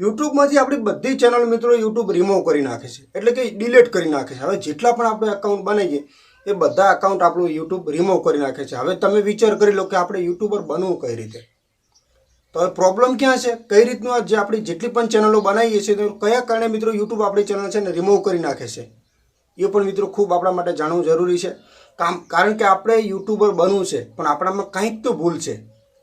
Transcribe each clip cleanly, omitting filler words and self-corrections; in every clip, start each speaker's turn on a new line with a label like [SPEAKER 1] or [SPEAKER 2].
[SPEAKER 1] યુટ્યુબમાંથી આપણી બધી ચેનલ મિત્રો યુટ્યુબ રિમૂવ કરી નાખે છે, એટલે કે ડિલીટ કરી નાખે છે। હવે જેટલા પણ આપણે એકાઉન્ટ બનાવીએ એ બધા એકાઉન્ટ આપણું યુટ્યુબ રિમૂવ કરી નાખે છે। હવે તમે વિચાર કરી લો કે આપણે યુટ્યુબર બનવું કઈ રીતે? તો હવે પ્રોબ્લેમ ક્યાં છે? કઈ રીતનું જે આપણી જેટલી પણ ચેનલો બનાવીએ છીએ તો કયા કારણે મિત્રો યુટ્યુબ આપણી ચેનલ છે ને રિમૂવ કરી નાખે છે, એ પણ મિત્રો ખૂબ આપણા માટે જાણવું જરૂરી છે। કારણ કે આપણે યુટ્યુબર બનવું છે પણ આપણામાં કંઈક તો ભૂલ છે।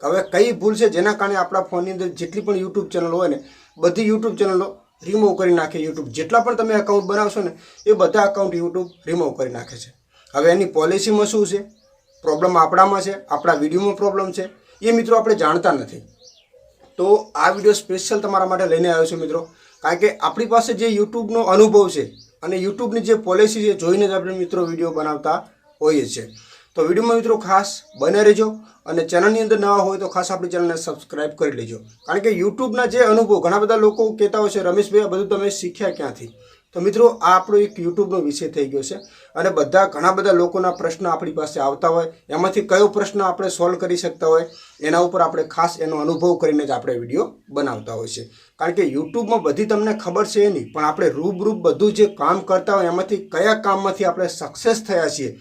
[SPEAKER 1] હવે કઈ ભૂલ છે જેના કારણે આપણા ફોનની અંદર જેટલી પણ યુટ્યુબ ચેનલ હોય ને બધી યુટ્યુબ ચેનલો રિમૂવ કરી નાખે યુટ્યુબ। જેટલા પણ તમે એકાઉન્ટ બનાવશો ને એ બધા એકાઉન્ટ યુટ્યુબ રિમૂવ કરી નાખે છે। હવે એની પોલિસીમાં શું છે, પ્રોબ્લેમ આપણામાં છે, આપણા વિડીયોમાં પ્રોબ્લેમ છે, એ મિત્રો આપણે જાણતા નથી। તો આ વિડીયો સ્પેશિયલ તમારા માટે લઈને આવ્યો છું મિત્રો, કારણ કે આપણી પાસે જે યુટ્યુબનો અનુભવ છે અને યુટ્યુબની જે પોલિસી છે જોઈને જ આપણે મિત્રો વિડીયો બનાવતા હોઈએ છીએ। તો વિડીયોમાં મિત્રો ખાસ બને રહેજો અને ચેનલની અંદર નવા હોય તો ખાસ આપણી ચેનલને સબસ્ક્રાઇબ કરી લેજો, કારણ કે યુટ્યુબના જે અનુભવ ઘણા બધા લોકો કહેતા હોય છે રમેશભાઈ આ બધું તમે શીખ્યા ક્યાંથી? તો મિત્રો આ આપણો એક યુટ્યુબનો વિષય થઈ ગયો છે અને ઘણા બધા લોકોના પ્રશ્ન આપણી પાસે આવતા હોય, એમાંથી કયો પ્રશ્ન આપણે સોલ્વ કરી શકતા હોય એના ઉપર આપણે ખાસ એનો અનુભવ કરીને જ આપણે વિડીયો બનાવતા હોય છે। કારણ કે યુટ્યુબમાં બધી તમને ખબર છે એ નહીં, પણ આપણે રૂબરૂ બધું જે કામ કરતા હોય એમાંથી કયા કામમાંથી આપણે સક્સેસ થયા છીએ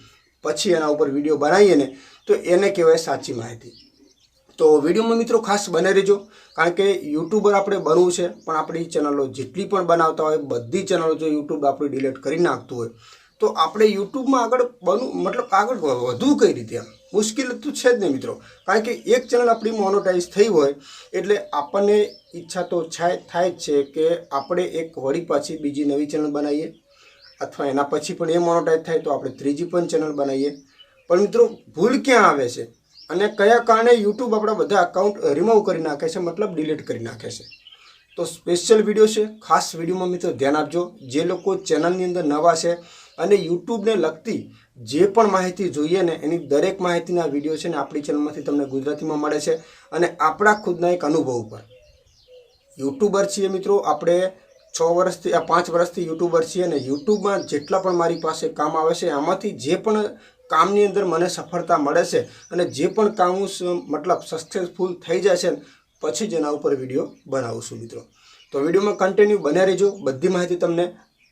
[SPEAKER 1] પછી એના ઉપર વિડીયો બનાવીએ ને તો એને કહેવાય સાચી માહિતી। તો વિડીયોમાં મિત્રો ખાસ બને રહેજો, કારણ કે યુટ્યુબર આપણે બનવું છે પણ આપણી ચેનલો જેટલી પણ બનાવતા હોય બધી ચેનલો જો યુટ્યુબ આપણે ડિલીટ કરી નાખતું હોય તો આપણે યુટ્યુબમાં આગળ આગળ વધવું કઈ રીતે? મુશ્કેલ તો છે જ નહીં મિત્રો, કારણ કે એક ચેનલ આપણી મોનોટાઈઝ થઈ હોય એટલે આપણને ઈચ્છા તો થાય જ છે કે આપણે એક વળી પાછી બીજી નવી ચેનલ બનાવીએ, અથવા એના પછી પણ એ મોનોટાઈઝ થાય તો આપણે ત્રીજી પણ ચેનલ બનાવીએ। પણ મિત્રો ભૂલ ક્યાં આવે છે અને કયા કારણે યુટ્યુબ આપણા બધા અકાઉન્ટ રિમૂવ કરી નાખે છે, મતલબ ડિલીટ કરી નાખે છે? તો સ્પેશિયલ વિડીયો છે, ખાસ વિડીયોમાં મિત્રો ધ્યાન આપજો। જે લોકો ચેનલની અંદર નવા છે અને યુટ્યુબને લગતી જે પણ માહિતી જોઈએ ને એની દરેક માહિતીના વિડીયો છે ને આપણી ચેનલમાંથી તમને ગુજરાતીમાં મળે છે અને આપણા ખુદના એક અનુભવ ઉપર। યુટ્યુબર છીએ મિત્રો આપણે 5 વર્ષથી યુટ્યુબર છીએ અને યુટ્યુબમાં જેટલા પણ મારી પાસે કામ આવે છે એમાંથી જે પણ કામની અંદર મને સફળતા મળે છે અને જે પણ કામ હું સક્સેસફુલ થઈ જાય છે પછી જ એના ઉપર વિડીયો બનાવું છું મિત્રો। તો વિડીયોમાં કન્ટિન્યુ બને રહેજો, બધી માહિતી તમને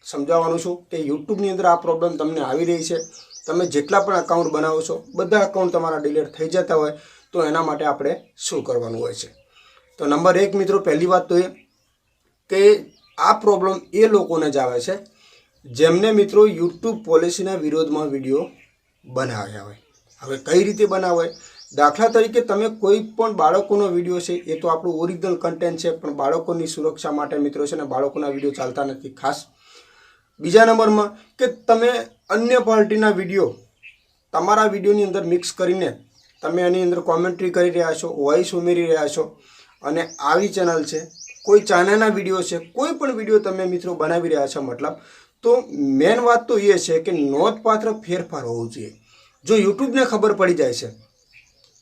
[SPEAKER 1] સમજાવવાનું છું કે યુટ્યુબની અંદર આ પ્રોબ્લેમ તમને આવી રહી છે, તમે જેટલા પણ અકાઉન્ટ બનાવો છો બધા અકાઉન્ટ તમારા ડિલીટ થઈ જતા હોય તો એના માટે આપણે શું કરવાનું હોય છે? તો નંબર 1 મિત્રો, પહેલી વાત તો એ કે આ પ્રોબ્લેમ એ લોકોને જ આવે છે જેમને મિત્રો યુટ્યુબ પોલિસીના વિરોધમાં વિડીયો બનાવ્યા હોય। હવે કઈ રીતે બનાવાય? દાખલા તરીકે તમે કોઈ પણ બાળકોનો વિડીયો છે એ તો આપણું ઓરિજિનલ કન્ટેન્ટ છે પણ બાળકોની સુરક્ષા માટે મિત્રો છે ને બાળકોના વિડીયો ચાલતા નથી ખાસ। બીજા નંબરમાં કે તમે અન્ય પાર્ટીના વિડીયો તમારા વિડીયોની અંદર મિક્સ કરીને તમે એની અંદર કોમેન્ટ્રી કરી રહ્યા છો, વોઇસ ઉમેરી રહ્યા છો અને આવી ચેનલ છે, કોઈ ચાઇનાના વિડીયો છે, કોઈ પણ વિડીયો તમે મિત્રો બનાવી રહ્યા છો તો મેન વાત તો એ છે કે નોંધપાત્ર ફેરફાર હોવો જોઈએ। જો યુટ્યુબને ખબર પડી જાય છે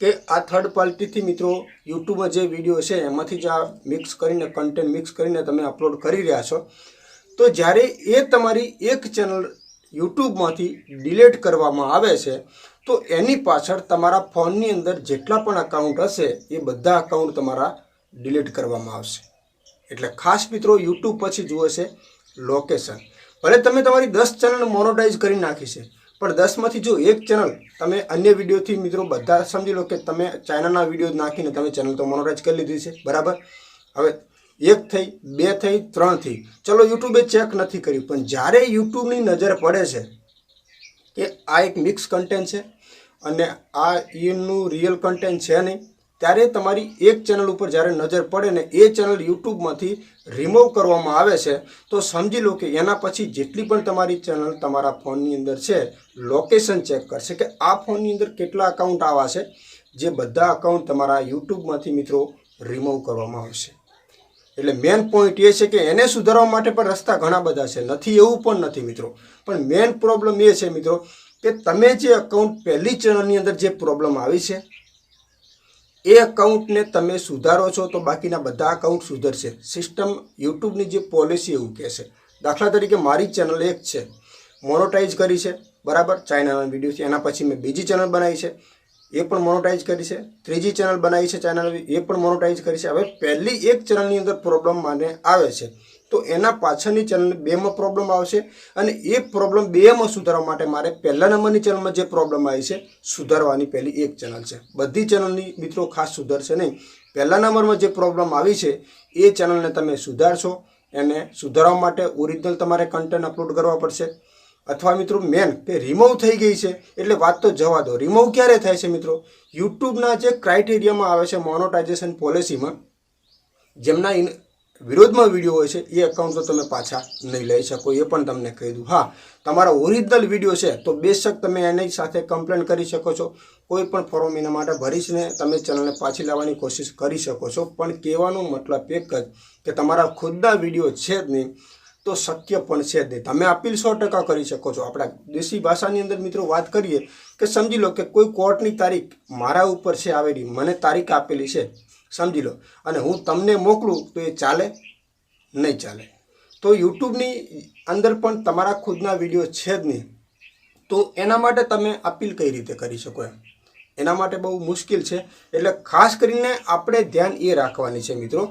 [SPEAKER 1] કે આ થર્ડ પાર્ટીથી મિત્રો યુટ્યુબમાં જે વિડીયો છે એમાંથી જ આ મિક્સ કરીને કન્ટેન્ટ મિક્સ કરીને તમે અપલોડ કરી રહ્યા છો તો જ્યારે એ તમારી એક ચેનલ યુટ્યુબમાંથી ડિલીટ કરવામાં આવે છે તો એની પાછળ તમારા ફોનની અંદર જેટલા પણ અકાઉન્ટ હશે એ બધા અકાઉન્ટ તમારા ડિલીટ કરવામાં આવશે। એટલે ખાસ મિત્રો યુટ્યુબ પછી જુએ છે લોકેશન। ભલે તમે તમારી 10 ચેનલ મોનોટાઈઝ કરી નાખી છે પણ 10માંથી જો એક ચેનલ તમે અન્ય વિડીયોથી મિત્રો બધા સમજી લો કે તમે ચાઇનાના વિડીયો નાખીને તમે ચેનલ તો મોનોટાઈઝ કરી લીધી છે બરાબર। હવે 1 થઈ, 2 થઈ, 3 થઈ, ચલો યુટ્યુબે ચેક નથી કર્યું પણ જ્યારે યુટ્યુબની નજર પડે છે કે આ એક મિક્સ કન્ટેન્ટ છે અને આ એનું રિયલ કન્ટેન્ટ છે નહીં ત્યારે તમારી એક ચેનલ ઉપર જ્યારે નજર પડે ને એ ચેનલ યુટ્યુબમાંથી રિમૂવ કરવામાં આવે છે તો સમજી લો કે એના પછી જેટલી પણ તમારી ચેનલ તમારા ફોનની અંદર છે લોકેશન ચેક કરશે કે આ ફોનની અંદર કેટલા અકાઉન્ટ આવા છે જે બધા અકાઉન્ટ તમારા યુટ્યુબમાંથી મિત્રો રિમૂવ કરવામાં આવશે। એટલે મેન પોઈન્ટ એ છે કે એને સુધારવા માટે પણ રસ્તા ઘણા બધા છે, નથી એવું પણ નથી મિત્રો, પણ મેન પ્રોબ્લેમ એ છે મિત્રો કે તમે જે અકાઉન્ટ પહેલી ચેનલની અંદર જે પ્રોબ્લેમ આવી છે એ અકાઉન્ટને તમે સુધારો છો તો બાકીના બધા અકાઉન્ટ સુધરશે। સિસ્ટમ યુટ્યુબની જે પોલિસી એવું કહે છે। દાખલા તરીકે મારી ચેનલ એક છે, મોનોટાઈઝ કરી છે બરાબર, ચાઇનાના વિડીયો છે, એના પછી મેં બીજી ચેનલ બનાવી છે, એ પણ મોનોટાઈઝ કરી છે, ત્રીજી ચેનલ બનાવી છે ચેનલ એ પણ મોનોટાઈઝ કરી છે. હવે પહેલી એક ચેનલની અંદર પ્રોબ્લેમ મને આવે છે તો એના પાછળની ચેનલ 2માં પ્રોબ્લેમ આવશે અને એ પ્રોબ્લેમ 2માં સુધારવા માટે મારે પહેલા નંબરની ચેનલમાં જે પ્રોબ્લેમ આવી છે સુધારવાની પહેલી એક ચેનલ છે. બધી ચેનલની મિત્રો ખાસ સુધરશે નહીં. પહેલા નંબરમાં જે પ્રોબ્લેમ આવી છે એ ચેનલને તમે સુધારશો. એને સુધારવા માટે ઓરિજિનલ તમારે કન્ટેન્ટ અપલોડ કરવા પડશે. અથવા મિત્રો મેન કે રિમૂવ થઈ ગઈ છે એટલે વાત તો જવા દો. રિમૂવ ક્યારે થાય છે મિત્રો? યુટ્યુબના જે ક્રાઇટેરિયામાં આવે છે મોનોટાઇઝેશન પોલિસીમાં, જેમના વિરોધમાં વિડીયો હોય છે એ એકાઉન્ટ તો તમે પાછા નહીં લઈ શકો, એ પણ તમને કહી દઉં. હા, તમારા ઓરિજિનલ વિડીયો છે તો બેશક તમે એની સાથે કમ્પ્લેન કરી શકો છો. કોઈ પણ ફોર્મ એના માટે ભરીશને તમે ચેનલને પાછી લાવવાની કોશિશ કરી શકો છો. પણ કહેવાનો મતલબ એક જ કે તમારા ખુદના વિડીયો છે જ નહીં તો શક્ય પણ છે જ નહીં. તમે અપીલ 100% કરી શકો છો. આપણા દેશી ભાષાની અંદર મિત્રો વાત કરીએ કે સમજી લો કે કોઈ કોર્ટની તારીખ મારા ઉપર છે આવેલી, મને તારીખ આપેલી છે સમજી લો, અને હું તમને મોકલું તો એ ચાલે? નહીં ચાલે. તો યુટ્યુબની અંદર પણ તમારા ખુદના વિડીયો છે જ નહીં તો એના માટે તમે અપીલ કઈ રીતે કરી શકો? એના માટે બહુ મુશ્કેલ છે. એટલે ખાસ કરીને આપણે ધ્યાન એ રાખવાની છે મિત્રો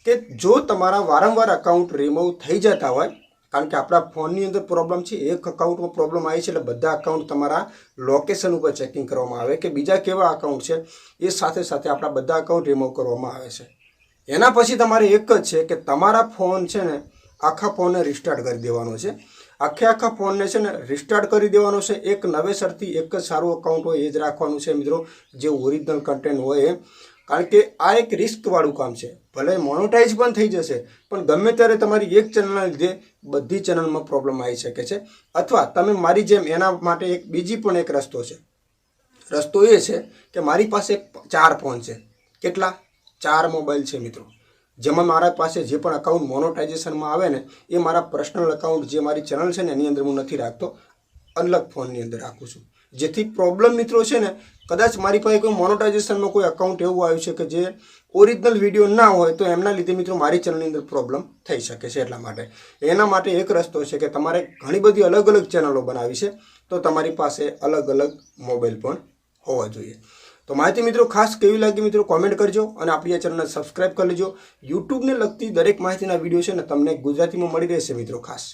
[SPEAKER 1] કે જો તમારા વારંવાર અકાઉન્ટ રિમૂવ થઈ જતા હોય, કારણ કે આપણા ફોનની અંદર પ્રોબ્લેમ છે, એક અકાઉન્ટમાં પ્રોબ્લેમ આવી છે એટલે બધા અકાઉન્ટ તમારા લોકેશન ઉપર ચેકિંગ કરવામાં આવે કે બીજા કેવા અકાઉન્ટ છે, એ સાથે સાથે આપણા બધા અકાઉન્ટ રિમૂવ કરવામાં આવે છે. એના પછી તમારે એક જ છે કે તમારા ફોન છે ને આખા ફોનને રિસ્ટાર્ટ કરી દેવાનો છે. આખા ફોનને છે ને રિસ્ટાર્ટ કરી દેવાનો છે. એક નવેસરથી એક જ સારું અકાઉન્ટ હોય એ જ રાખવાનું છે મિત્રો, જે ઓરિજિનલ કન્ટેન્ટ હોય. કારણ કે આ એક રિસ્કવાળું કામ છે. ભલે મોનોટાઈઝ પણ થઈ જશે પણ ગમે ત્યારે તમારી એક ચેનલના લીધે બધી ચેનલમાં પ્રોબ્લેમ આવી શકે છે. અથવા તમે મારી જેમ એના માટે એક બીજી પણ એક રસ્તો છે. રસ્તો એ છે કે મારી પાસે 4 ફોન છે. કેટલા? 4 મોબાઈલ છે મિત્રો, જેમાં મારા પાસે જે પણ અકાઉન્ટ મોનોટાઇઝેશનમાં આવે ને એ મારા પર્સનલ અકાઉન્ટ જે મારી ચેનલ છે ને એની અંદર હું નથી રાખતો, અલગ ફોનની અંદર રાખું છું. જેથી પ્રોબ્લેમ મિત્રો છે ને, કદાચ મારી પાસે કોઈ મોનોટાઇઝેશનમાં કોઈ અકાઉન્ટ એવું આવ્યું છે કે જે ઓરિજિનલ વિડીયો ના હોય તો એમના લીધે મિત્રો મારી ચેનલની અંદર પ્રોબ્લેમ થઈ શકે છે. એટલા માટે એના માટે એક રસ્તો છે કે તમારે ઘણી બધી અલગ અલગ ચેનલો બનાવી છે તો તમારી પાસે અલગ અલગ મોબાઈલ પણ હોવા જોઈએ. તો માહિતી મિત્રો ખાસ કેવી લાગી મિત્રો કોમેન્ટ કરજો અને આપણી આ ચેનલને સબસ્ક્રાઈબ કરી લેજો. યુટ્યુબને લગતી દરેક માહિતીના વિડીયો છે ને તમને ગુજરાતીમાં મળી રહેશે મિત્રો ખાસ.